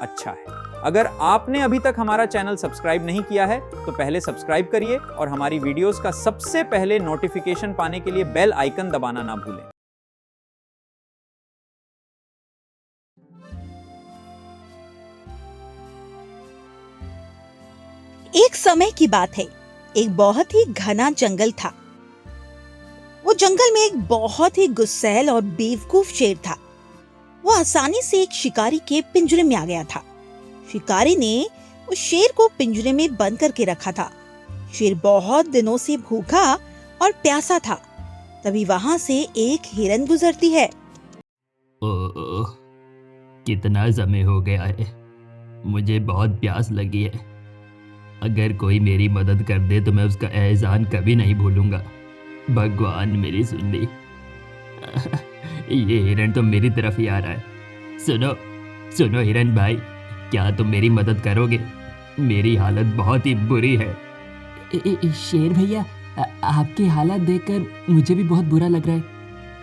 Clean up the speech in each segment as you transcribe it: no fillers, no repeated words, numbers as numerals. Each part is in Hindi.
अच्छा है। अगर आपने अभी तक हमारा चैनल सब्सक्राइब नहीं किया है तो पहले सब्सक्राइब करिए और हमारी वीडियोस का सबसे पहले नोटिफिकेशन पाने के लिए बेल आइकन दबाना ना भूलें। एक समय की बात है, एक बहुत ही घना जंगल था। वो जंगल में एक बहुत ही गुस्सैल और बेवकूफ शेर था। वो आसानी से एक शिकारी के पिंजरे में आ गया था। शिकारी ने उस शेर को पिंजरे में बंद करके रखा था। शेर बहुत दिनों से भूखा और प्यासा था। तभी वहां से एक हिरन गुजरती है। ओह, कितना समय हो गया है, मुझे बहुत प्यास लगी है। अगर कोई मेरी मदद कर दे तो मैं उसका एहसान कभी नहीं भूलूंगा। भगवान मेरी सुन ली। ये हिरन तो मेरी तरफ ही आ रहा है। सुनो सुनो हिरन भाई, क्या तुम मेरी मदद करोगे? मेरी हालत बहुत ही बुरी है। शेर भैया, आपकी हालत देखकर मुझे भी बहुत बुरा लग रहा है,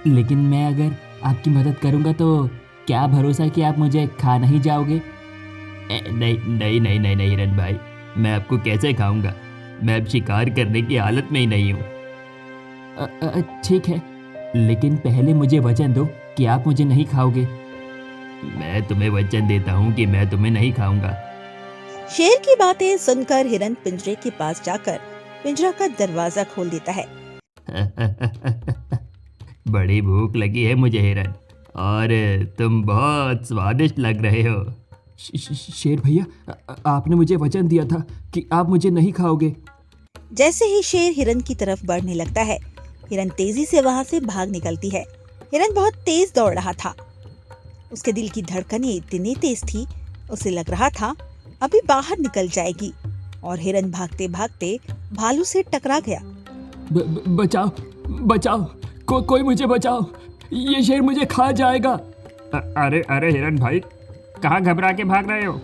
लेकिन मैं अगर आपकी मदद करूंगा तो क्या भरोसा है कि आप मुझे खा नहीं जाओगे? नहीं नहीं नहीं नहीं नहीं हिरन भाई, मैं आपको कैसे खाऊंगा? मैं अब शिकार करने की हालत में ही नहीं हूँ। ठीक है, लेकिन पहले मुझे वचन दो कि आप मुझे नहीं खाओगे। मैं तुम्हें वचन देता हूँ कि मैं तुम्हें नहीं खाऊंगा। शेर की बातें सुनकर हिरन पिंजरे के पास जाकर पिंजरा का दरवाजा खोल देता है। बड़ी भूख लगी है मुझे हिरन, और तुम बहुत स्वादिष्ट लग रहे हो। शेर भैया, आपने मुझे वचन दिया था कि आप मुझे नहीं खाओगे। जैसे ही शेर हिरन की तरफ बढ़ने लगता है, हिरन तेजी से वहां से भाग निकलती है। हिरन बहुत तेज दौड़ रहा था। उसके दिल की धड़कनें इतनी तेज थी, उसे लग रहा था अभी बाहर निकल जाएगी। और हिरन भागते भागते भालू से टकरा गया। बचाओ बचाओ, कोई मुझे बचाओ, ये शेर मुझे खा जाएगा। अरे अरे हिरन भाई, कहाँ घबरा के भाग रहे हो?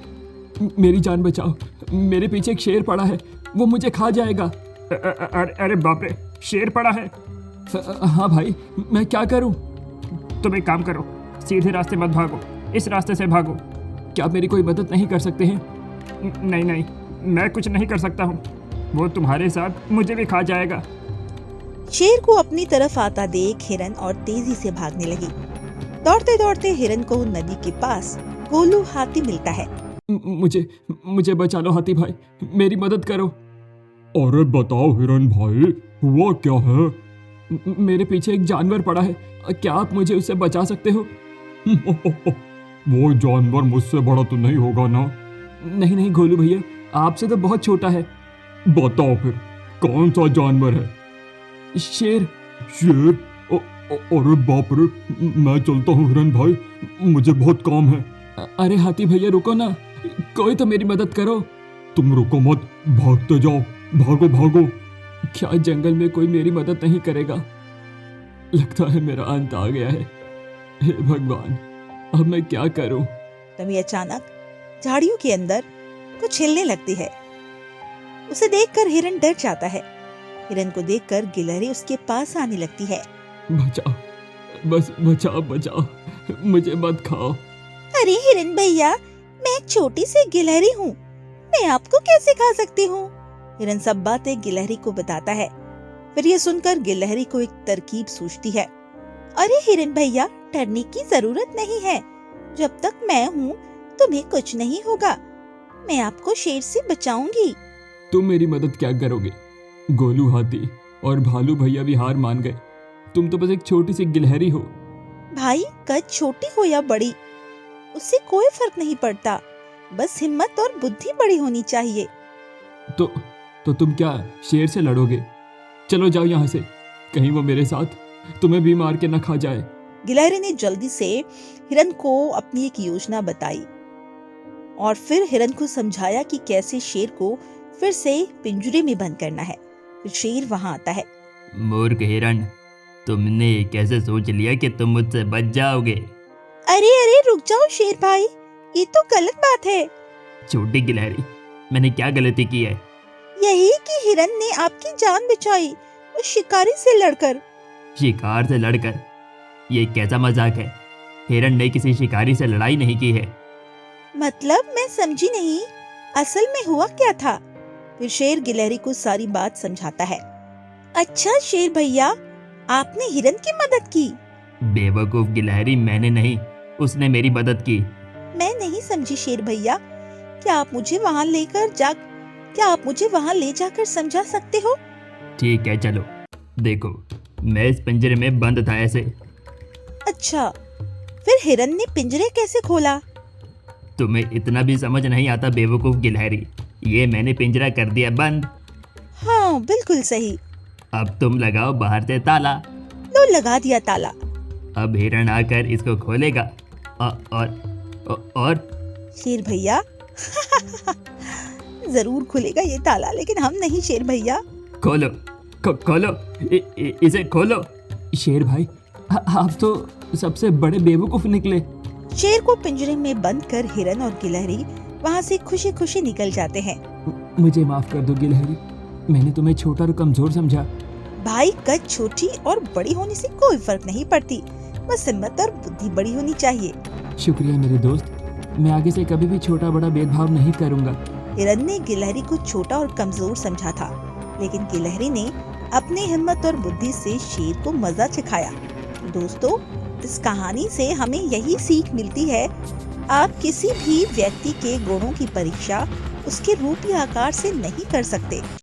मेरी जान बचाओ, मेरे पीछे एक शेर पड़ा है, वो मुझे खा जाएगा। अरे बाप रे, शेर पड़ा है? हाँ भाई, मैं क्या करूं? तुम एक काम करो, सीधे रास्ते मत भागो, इस रास्ते से भागो। क्या मेरी कोई मदद नहीं कर सकते हैं? नहीं नहीं, मैं कुछ नहीं कर सकता हूँ, वो तुम्हारे साथ मुझे भी खा जाएगा। शेर को अपनी तरफ आता देख हिरन और तेजी से भागने लगी। दौड़ते दौड़ते हिरन को नदी के पास गोलू हाथी मिलता है। मुझे बचा लो हाथी भाई, मेरी मदद करो। अरे बताओ हिरन भाई, हुआ क्या है? मेरे पीछे एक जानवर पड़ा है, क्या आप मुझे उससे बचा सकते हो? वो जानवर मुझसे बड़ा तो नहीं होगा ना? नहीं नहीं गोलू भैया, आपसे तो बहुत छोटा है। बताओ फिर, कौन सा जानवर है? शेर। शेर? अरे बाप रे, मैं चलता हूँ हिरन भाई, मुझे बहुत काम है। अरे हाथी भैया रुको ना, कोई तो मेरी मदद करो। तुम रुको मत, भागते जाओ, भागो भागो। क्या जंगल में कोई मेरी मदद नहीं करेगा? लगता है मेरा अंत आ गया है। हे भगवान, अब मैं क्या करूं? तभी अचानक झाड़ियों के अंदर कुछ हिलने लगती है। उसे देखकर हिरन डर जाता है। हिरन को देखकर गिलहरी उसके पास आने लगती है। बचाओ, बस बचाओ बचाओ, मुझे मत खाओ। अरे हिरन भैया, मैं एक छोटी सी गिलहरी हूँ, मैं आपको कैसे खा सकती हूँ? हिरन सब बातें गिलहरी को बताता है। फिर ये सुनकर गिलहरी को एक तरकीब सूझती है। अरे हिरन भैया, डरने की जरूरत नहीं है, जब तक मैं हूँ तुम्हें कुछ नहीं होगा, मैं आपको शेर से बचाऊंगी। तुम मेरी मदद क्या करोगे? गोलू हाथी और भालू भैया भी हार मान गए, तुम तो बस एक छोटी सी गिलहरी हो। भाई, कद छोटी हो या बड़ी, उससे कोई फर्क नहीं पड़ता, बस हिम्मत और बुद्धि बड़ी होनी चाहिए। तो तुम क्या शेर से लड़ोगे? चलो जाओ यहाँ से, कहीं वो मेरे साथ तुम्हें भी मार के न खा जाए। गिलहरी ने जल्दी से हिरन को अपनी एक योजना बताई और फिर हिरन को समझाया कि कैसे शेर को फिर से पिंजरे में बंद करना है। फिर शेर वहां आता है। मूर्ख हिरन, तुमने कैसे सोच लिया कि तुम मुझसे बच जाओगे? अरे अरे रुक जाओ शेर भाई, ये तो गलत बात है। छोटी गिलहरी, मैंने क्या गलती की है? यही कि हिरन ने आपकी जान बचाई उस शिकारी से लड़कर। शिकार से लड़कर? ये कैसा मजाक है? हिरन ने किसी शिकारी से लड़ाई नहीं की है। मतलब मैं समझी नहीं, असल में हुआ क्या था? फिर शेर गिलहरी को सारी बात समझाता है। अच्छा शेर भैया, आपने हिरन की मदद की? बेवकूफ गिलहरी, मैंने नहीं, उसने मेरी मदद की। मैं नहीं समझी शेर भैया, क्या आप मुझे वहाँ ले जाकर समझा सकते हो? ठीक है चलो, देखो मैं इस पिंजरे में बंद था ऐसे। अच्छा, फिर हिरन ने पिंजरे कैसे खोला? तुम्हें इतना भी समझ नहीं आता बेवकूफ गिलहरी, ये मैंने पिंजरा कर दिया बंद। हाँ बिल्कुल सही। अब तुम लगाओ बाहर से ताला। लो लगा दिया ताला। अब हिरण आकर इसको खोलेगा और शेर भैया जरूर खुलेगा ये ताला, लेकिन हम नहीं शेर भैया। खोलो खोलो इसे खोलो। शेर भाई, आप तो सबसे बड़े बेवकूफ निकले। शेर को पिंजरे में बंद कर हिरन और गिलहरी वहाँ से खुशी खुशी निकल जाते हैं। मुझे माफ कर दो गिलहरी, मैंने तुम्हें छोटा और कमजोर समझा। भाई, कद छोटी और बड़ी होने से कोई फर्क नहीं पड़ती, बस हिम्मत और बुद्धि बड़ी होनी चाहिए। शुक्रिया मेरे दोस्त, मैं आगे से कभी भी छोटा बड़ा भेदभाव नहीं करूंगा। हिरन ने गिलहरी को छोटा और कमजोर समझा था, लेकिन गिलहरी ने अपनी हिम्मत और बुद्धि से शेर को मजा चखाया। दोस्तों, इस कहानी से हमें यही सीख मिलती है, आप किसी भी व्यक्ति के गुणों की परीक्षा उसके रूप या आकार से नहीं कर सकते।